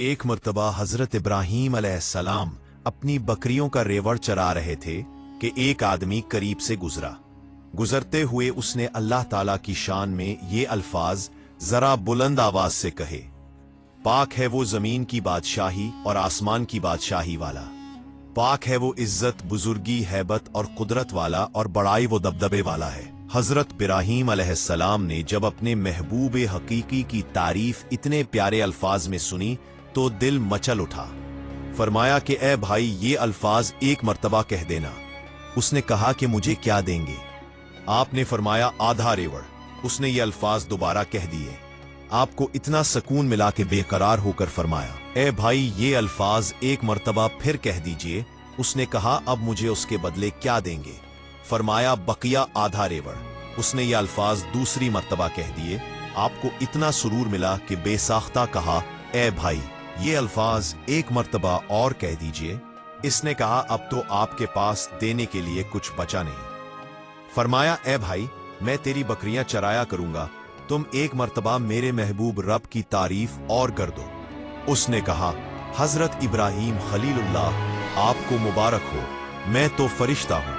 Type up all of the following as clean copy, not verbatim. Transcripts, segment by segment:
ایک مرتبہ حضرت ابراہیم علیہ السلام اپنی بکریوں کا ریوڑ چرا رہے تھے کہ ایک آدمی قریب سے گزرا۔ گزرتے ہوئے اس نے اللہ تعالیٰ کی شان میں یہ الفاظ ذرا بلند آواز سے کہے، پاک ہے وہ زمین کی بادشاہی اور آسمان کی بادشاہی والا، پاک ہے وہ عزت، بزرگی، ہیبت اور قدرت والا، اور بڑائی وہ دبدبے والا ہے۔ حضرت ابراہیم علیہ السلام نے جب اپنے محبوب حقیقی کی تعریف اتنے پیارے الفاظ میں سنی تو دل مچل اٹھا۔ فرمایا کہ اے بھائی، یہ الفاظ ایک مرتبہ کہہ دینا۔ اس نے کہا کہ مجھے کیا دیں گے؟ آپ نے فرمایا آدھا ریوڑ۔ اس نے یہ الفاظ دوبارہ کہہ دیے۔ آپ کو اتنا سکون ملا کہ بے قرار ہو کر فرمایا، اے بھائی، یہ الفاظ ایک مرتبہ پھر کہہ دیجئے۔ اس نے کہا اب مجھے اس کے بدلے کیا دیں گے؟ فرمایا بقیہ آدھا ریوڑ۔ اس نے یہ الفاظ دوسری مرتبہ کہہ دیے۔ آپ کو اتنا سرور ملا کہ بے ساختہ کہا، اے بھائی، یہ الفاظ ایک مرتبہ اور کہہ دیجئے۔ اس نے کہا اب تو آپ کے پاس دینے کے لیے کچھ بچا نہیں۔ فرمایا اے بھائی، میں تیری بکریاں چرایا کروں گا، تم ایک مرتبہ میرے محبوب رب کی تعریف اور کر دو۔ اس نے کہا حضرت ابراہیم خلیل اللہ، آپ کو مبارک ہو، میں تو فرشتہ ہوں،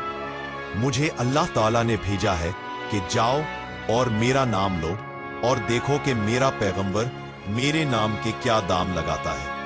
مجھے اللہ تعالیٰ نے بھیجا ہے کہ جاؤ اور میرا نام لو اور دیکھو کہ میرا پیغمبر میرے نام کے کیا دام لگاتا ہے۔